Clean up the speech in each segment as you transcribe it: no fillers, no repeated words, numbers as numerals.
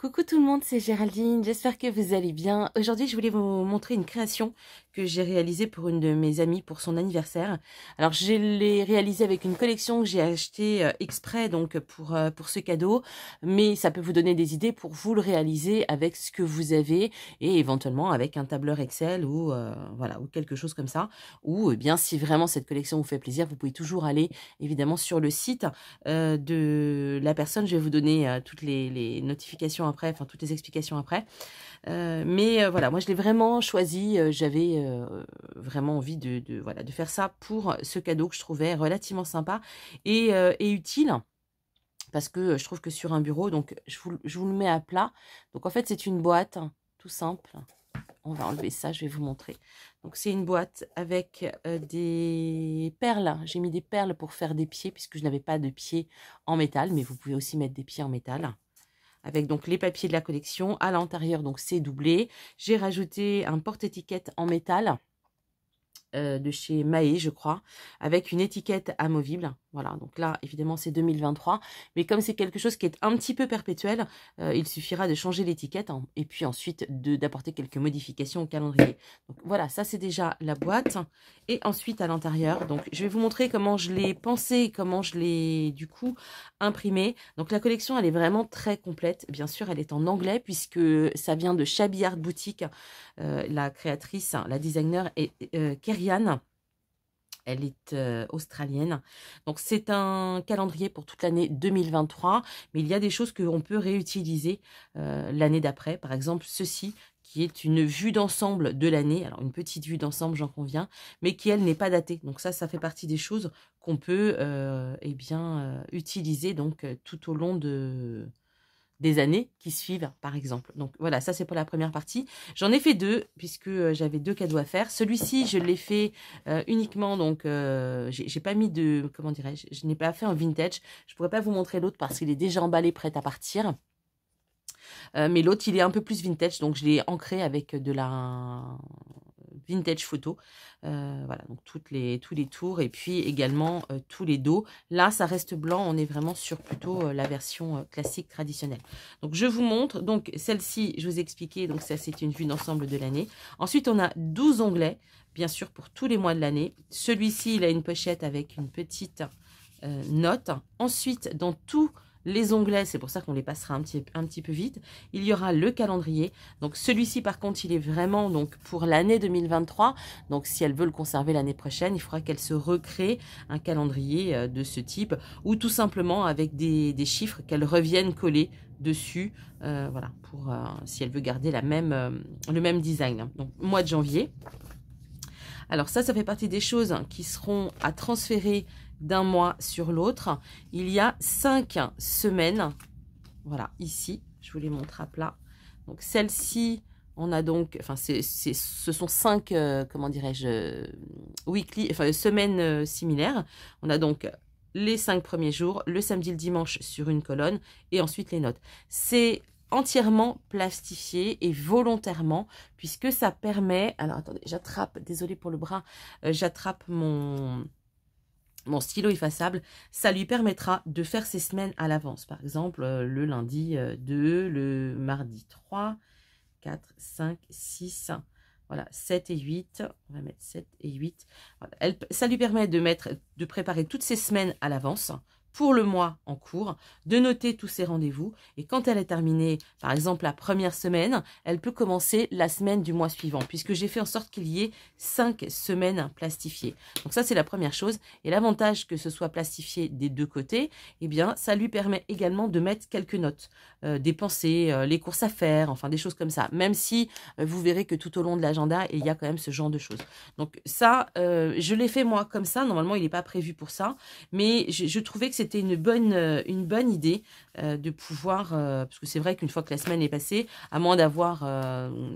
Coucou tout le monde, c'est Géraldine, j'espère que vous allez bien. Aujourd'hui, je voulais vous montrer une création que j'ai réalisée pour une de mes amies pour son anniversaire. Alors, je l'ai réalisée avec une collection que j'ai achetée exprès donc pour ce cadeau, mais ça peut vous donner des idées pour vous le réaliser avec ce que vous avez et éventuellement avec un tableur Excel ou voilà, ou quelque chose comme ça. Ou bien si vraiment cette collection vous fait plaisir, vous pouvez toujours aller évidemment sur le site de la personne. Je vais vous donner toutes les notifications après, enfin toutes les explications après. Voilà, moi je l'ai vraiment choisi. J'avais vraiment envie voilà, de faire ça pour ce cadeau que je trouvais relativement sympa et utile. Parce que je trouve que sur un bureau, donc je vous le mets à plat. Donc en fait c'est une boîte, tout simple. On va enlever ça, je vais vous montrer. Donc c'est une boîte avec des perles. J'ai mis des perles pour faire des pieds puisque je n'avais pas de pieds en métal, mais vous pouvez aussi mettre des pieds en métal. Avec donc les papiers de la collection. À l'intérieur, donc c'est doublé. J'ai rajouté un porte-étiquette en métal de chez Mahé, je crois, avec une étiquette amovible. Voilà, donc là, évidemment, c'est 2023. Mais comme c'est quelque chose qui est un petit peu perpétuel, il suffira de changer l'étiquette et puis ensuite d'apporter quelques modifications au calendrier. Donc voilà, ça c'est déjà la boîte. Et ensuite, à l'intérieur, donc je vais vous montrer comment je l'ai pensé, comment je l'ai du coup imprimé. Donc la collection, elle est vraiment très complète. Bien sûr, elle est en anglais puisque ça vient de Shabby Art Boutique. La créatrice, la designer est Kerianne. Elle est australienne. Donc, c'est un calendrier pour toute l'année 2023. Mais il y a des choses qu'on peut réutiliser l'année d'après. Par exemple, ceci, qui est une vue d'ensemble de l'année. Alors, une petite vue d'ensemble, j'en conviens. Mais qui, elle, n'est pas datée. Donc, ça fait partie des choses qu'on peut utiliser donc, tout au long des années qui suivent, par exemple. Donc voilà, ça c'est pour la première partie. J'en ai fait deux, puisque j'avais deux cadeaux à faire. Celui-ci, je l'ai fait uniquement, donc j'ai pas mis de, comment dirais-je, je n'ai pas fait en vintage. Je pourrais pas vous montrer l'autre parce qu'il est déjà emballé, prêt à partir. Mais l'autre, il est un peu plus vintage, donc je l'ai ancré avec de la vintage photo. Voilà, donc tous les tours et puis également tous les dos. Là, ça reste blanc, on est vraiment sur plutôt la version classique traditionnelle. Donc, je vous montre. Donc, celle-ci, je vous ai expliqué, donc ça, c'est une vue d'ensemble de l'année. Ensuite, on a 12 onglets, bien sûr, pour tous les mois de l'année. Celui-ci, il a une pochette avec une petite note. Ensuite, dans tout les onglets, c'est pour ça qu'on les passera un petit peu vite. Il y aura le calendrier. Donc celui-ci, par contre, il est vraiment donc pour l'année 2023. Donc si elle veut le conserver l'année prochaine, il faudra qu'elle se recrée un calendrier de ce type ou tout simplement avec des chiffres qu'elle revienne coller dessus. Voilà, pour si elle veut garder le même design. Donc mois de janvier. Alors ça fait partie des choses qui seront à transférer d'un mois sur l'autre. Il y a 5 semaines. Voilà, ici, je vous les montre à plat. Donc celle-ci, on a donc, enfin ce sont 5, comment dirais-je, weekly, enfin semaines similaires. On a donc les 5 premiers jours, le samedi, le dimanche sur une colonne et ensuite les notes. C'est entièrement plastifié et volontairement puisque ça permet, alors attendez, j'attrape, désolé pour le bras, j'attrape mon stylo effaçable, ça lui permettra de faire ses semaines à l'avance. Par exemple, le lundi 2, le mardi 3, 4, 5, 6, voilà, 7 et 8. On va mettre 7 et 8. Voilà. Ça lui permet de préparer toutes ses semaines à l'avance pour le mois en cours, de noter tous ses rendez-vous. Et quand elle est terminée, par exemple la première semaine, elle peut commencer la semaine du mois suivant, puisque j'ai fait en sorte qu'il y ait 5 semaines plastifiées. Donc ça, c'est la première chose. Et l'avantage que ce soit plastifié des deux côtés, eh bien, ça lui permet également de mettre quelques notes, des pensées, les courses à faire, enfin des choses comme ça. Même si vous verrez que tout au long de l'agenda, il y a quand même ce genre de choses. Donc ça, je l'ai fait moi comme ça. Normalement, il n'est pas prévu pour ça. Mais je trouvais que c'était une bonne idée de pouvoir, parce que c'est vrai qu'une fois que la semaine est passée, à moins d'avoir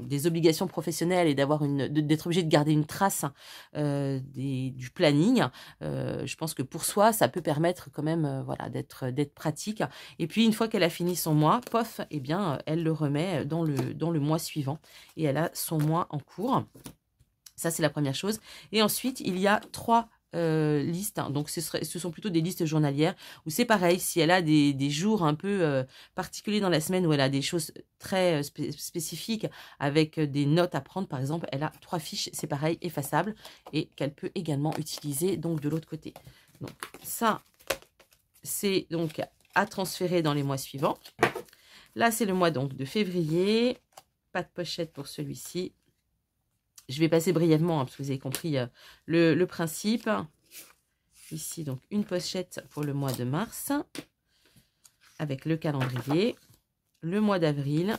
des obligations professionnelles et d'être obligé de garder une trace du planning, je pense que pour soi, ça peut permettre quand même voilà, d'être pratique. Et puis, une fois qu'elle a fini son mois, pof, eh bien, elle le remet dans le mois suivant et elle a son mois en cours. Ça, c'est la première chose. Et ensuite, il y a 3 listes, hein. Donc ce sont plutôt des listes journalières où c'est pareil, si elle a des jours un peu particuliers dans la semaine où elle a des choses très spécifiques avec des notes à prendre par exemple, elle a 3 fiches, c'est pareil, effaçables et qu'elle peut également utiliser donc de l'autre côté. Donc ça, c'est donc à transférer dans les mois suivants. Là, c'est le mois donc de février, pas de pochette pour celui-ci. Je vais passer brièvement, hein, parce que vous avez compris le principe. Ici, donc, une pochette pour le mois de mars, avec le calendrier. Le mois d'avril,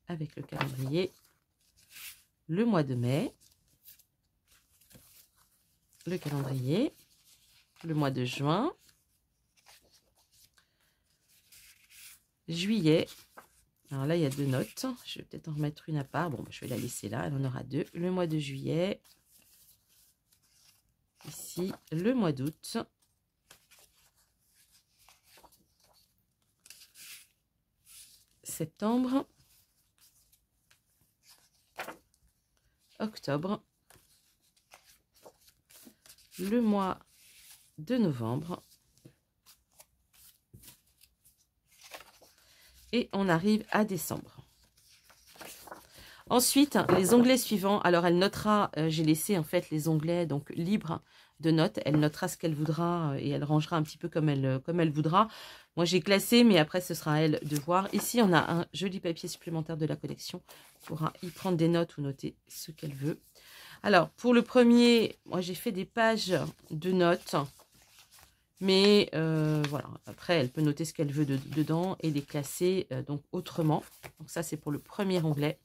avec le calendrier. Le mois de mai, le calendrier. Le mois de juin. Juillet. Alors là, il y a 2 notes. Je vais peut-être en remettre une à part. Bon, je vais la laisser là. Elle en aura 2. Le mois de juillet. Ici, le mois d'août. Septembre. Octobre. Le mois de novembre. Et on arrive à décembre. Ensuite, les onglets suivants. Alors, elle notera, j'ai laissé en fait les onglets donc libres de notes. Elle notera ce qu'elle voudra et elle rangera un petit peu comme elle voudra. Moi, j'ai classé, mais après, ce sera à elle de voir. Ici, on a un joli papier supplémentaire de la collection. Elle pourra y prendre des notes ou noter ce qu'elle veut. Alors, pour le premier, moi, j'ai fait des pages de notes. Mais voilà, après, elle peut noter ce qu'elle veut dedans et les classer donc autrement. Donc ça, c'est pour le premier onglet.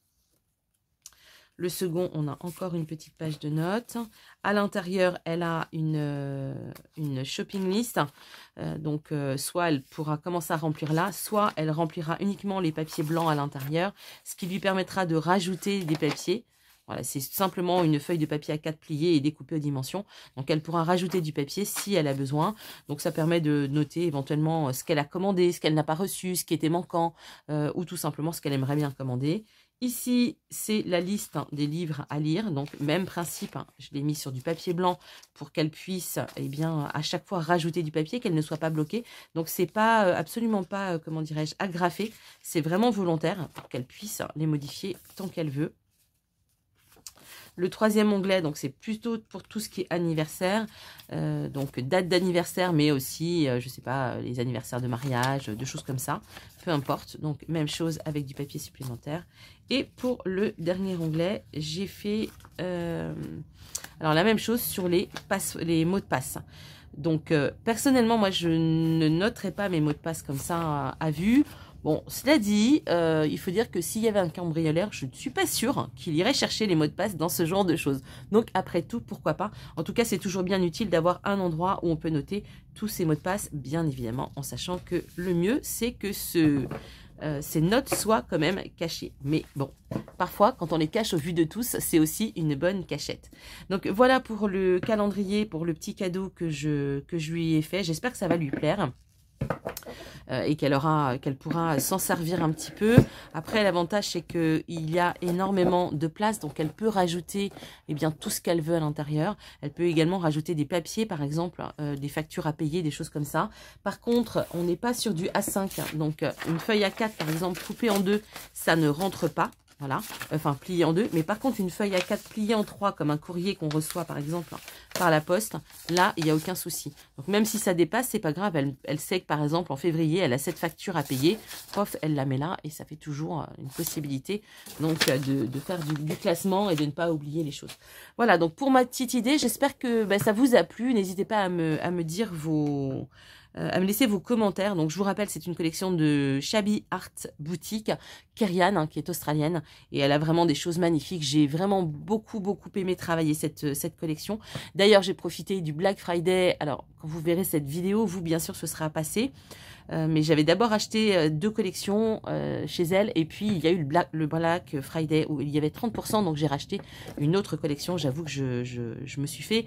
Le second, on a encore une petite page de notes. À l'intérieur, elle a une shopping list. Donc, soit elle pourra commencer à remplir là, soit elle remplira uniquement les papiers blancs à l'intérieur, ce qui lui permettra de rajouter des papiers. Voilà, c'est simplement une feuille de papier à 4 pliés et découpée aux dimensions. Donc, elle pourra rajouter du papier si elle a besoin. Donc, ça permet de noter éventuellement ce qu'elle a commandé, ce qu'elle n'a pas reçu, ce qui était manquant, ou tout simplement ce qu'elle aimerait bien commander. Ici, c'est la liste des livres à lire. Donc, même principe, hein, je l'ai mis sur du papier blanc pour qu'elle puisse, eh bien, à chaque fois rajouter du papier, qu'elle ne soit pas bloquée. Donc, c'est pas absolument pas, comment dirais-je, agrafé. C'est vraiment volontaire pour qu'elle puisse les modifier tant qu'elle veut. Le troisième onglet, donc c'est plutôt pour tout ce qui est anniversaire, donc date d'anniversaire, mais aussi, je sais pas, les anniversaires de mariage, de choses comme ça, peu importe. Donc même chose avec du papier supplémentaire. Et pour le dernier onglet, j'ai fait alors la même chose sur les mots de passe. Donc personnellement, moi je ne noterai pas mes mots de passe comme ça à vue. Bon, cela dit, il faut dire que s'il y avait un cambrioleur, je ne suis pas sûre qu'il irait chercher les mots de passe dans ce genre de choses. Donc, après tout, pourquoi pas? En tout cas, c'est toujours bien utile d'avoir un endroit où on peut noter tous ces mots de passe, bien évidemment, en sachant que le mieux, c'est que ces notes soient quand même cachées. Mais bon, parfois, quand on les cache au vu de tous, c'est aussi une bonne cachette. Donc, voilà pour le calendrier, pour le petit cadeau que je lui ai fait. J'espère que ça va lui plaire. Et qu'elle pourra s'en servir un petit peu. Après, l'avantage, c'est qu'il y a énormément de place, donc elle peut rajouter eh bien, tout ce qu'elle veut à l'intérieur. Elle peut également rajouter des papiers, par exemple, des factures à payer, des choses comme ça. Par contre, on n'est pas sur du A5, donc une feuille A4, par exemple, coupée en 2, ça ne rentre pas. Voilà, enfin pliée en 2, mais par contre une feuille A4 pliée en 3 comme un courrier qu'on reçoit par exemple par la poste, là il n'y a aucun souci. Donc même si ça dépasse, c'est pas grave, elle sait que par exemple en février elle a cette facture à payer, pof, elle la met là et ça fait toujours une possibilité donc de faire du classement et de ne pas oublier les choses. Voilà, donc pour ma petite idée, j'espère que ça vous a plu, n'hésitez pas à me dire à me laisser vos commentaires. Donc je vous rappelle, c'est une collection de Shabby Art Boutique, Kerian, hein, qui est australienne, et elle a vraiment des choses magnifiques. J'ai vraiment beaucoup aimé travailler cette collection. D'ailleurs, j'ai profité du Black Friday. Alors, quand vous verrez cette vidéo, vous, bien sûr, ce sera passé. Mais j'avais d'abord acheté 2 collections chez elle, et puis il y a eu le Black Friday où il y avait 30%, donc j'ai racheté une autre collection. J'avoue que je me suis fait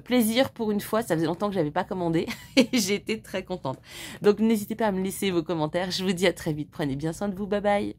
plaisir pour une fois, ça faisait longtemps que je n'avais pas commandé, et j'ai été très contente. Donc n'hésitez pas à me laisser vos commentaires, je vous dis à très vite, prenez bien soin de vous, bye bye.